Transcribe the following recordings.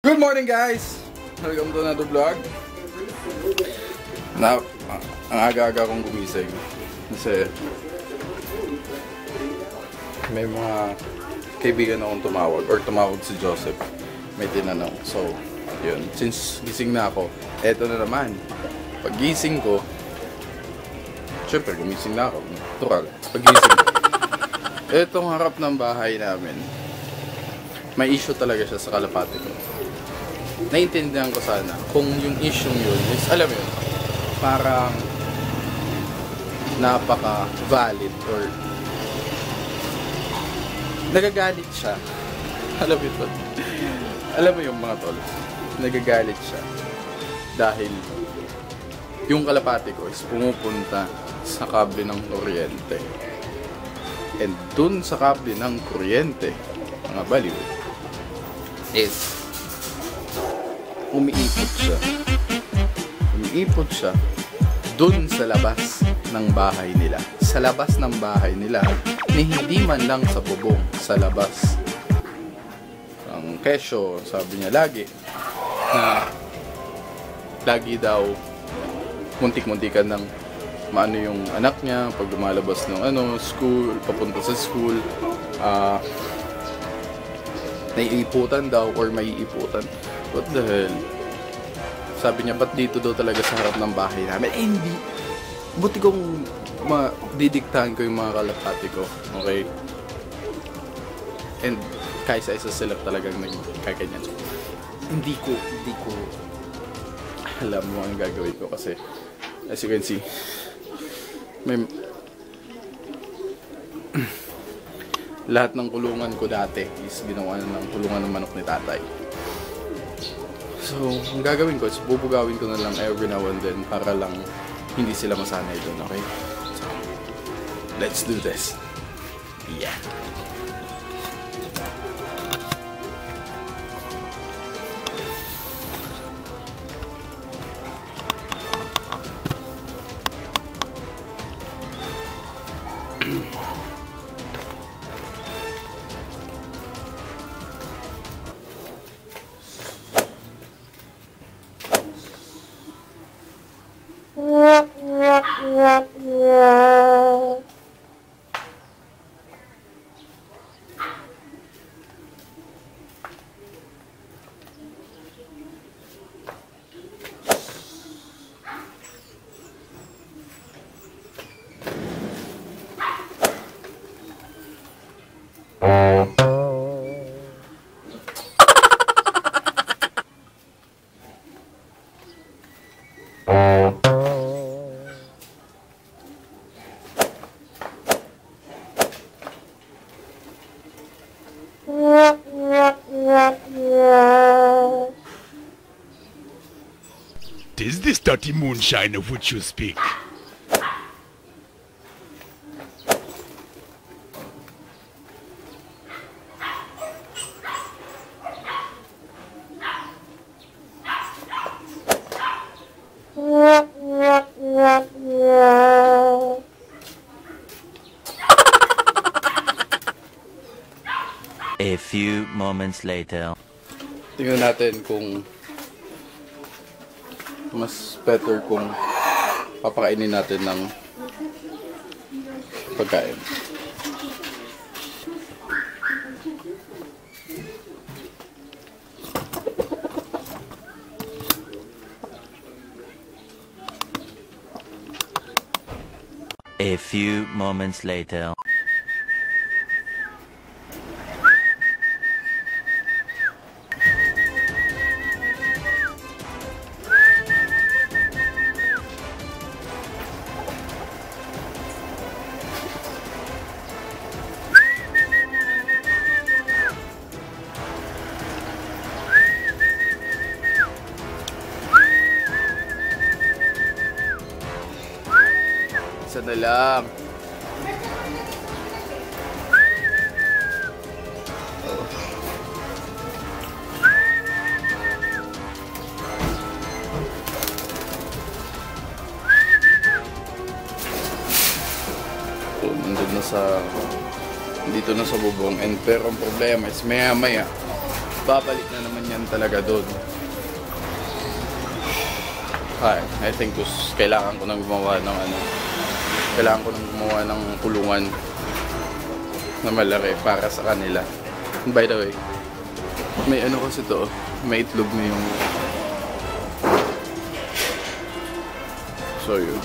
Good morning guys! Welcome to another vlog. Ang aga-aga kong gumising kasi may mga kaibigan akong tumawag si Joseph. May tinanong. So, yun. Since gising na ako, eto na naman. Pag gising ko, syempre gumising na ako. Tural. Pag gising ko, etong harap ng bahay namin, may issue talaga siya sa kalapate ko. Naintindihan ko sana kung yung issue yun is, alam mo yun, parang napaka-valid or nagagalit siya. Alam mo yun, alam mo yung mga tol, nagagalit siya dahil yung kalapate ko is pumupunta sa kable ng kuryente. And dun sa kable ng kuryente, mga baliw, is umiipot siya dun sa labas ng bahay nila. Sa labas ng bahay nila, ni hindi man lang sa bubong, sa labas. Ang kesyo, sabi niya lagi, na lagi daw muntik-muntikan ng maano yung anak niya pag lumalabas ng school, papunta sa school, naiiputan daw or may iiputan. What the hell? Sabi niya, ba't dito daw talaga sa harap ng bahay namin? Eh, hindi. Buti kong didiktahan ko yung mga kalapati ko. Okay? And kaisa-isa sila talagang nagkaganyan. So, hindi ko alam mo ang gagawin ko kasi as you can see, may lahat ng kulungan ko dati is ginawa ng kulungan ng manok ni tatay. So, ang gagawin ko is bubugawin ko na lang every now and then para lang hindi sila masanay doon, okay? So, let's do this. Yeah. Is this dirty moonshine of which you speak? A few moments later. Tingnan natin kung mas better kung papakainin natin ng pagkain. A few moments later. Isa na lang. Nandun na sa dito na sa bubong, and pero ang problema is maya babalik na naman yan talaga doon. I think kailangan ko nang gumawa ng kailangan ko nang gumawa ng kulungan na malaki para sa kanila. And by the way, may kasi to, may itlog na yung so yun.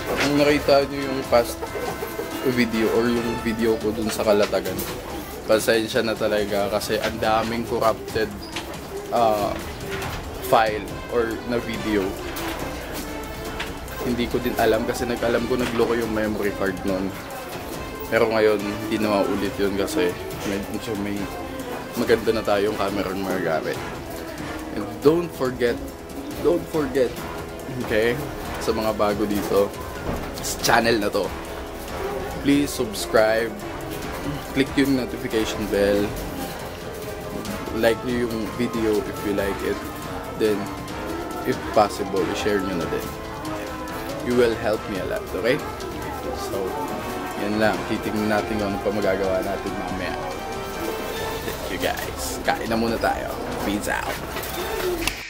Kung nakita nyo yung past video or yung video ko dun sa Kalatagan, pasensya na talaga kasi ang daming corrupted file or na video. Hindi ko din alam kasi nag-alam ko nagloko yung memory card nun. Pero ngayon hindi na maulit yun kasi medyo may maganda na tayong camera ng magagamit. And don't forget, okay, sa mga bago dito sa channel na to, please subscribe, click yung notification bell, like nyo yung video if you like it, then if possible, i-share nyo na din. You will help me a lot, okay? So, yan lang. Titingnan natin kung ano pa magagawa natin mamaya. Thank you guys. Kain na muna tayo. Peace out.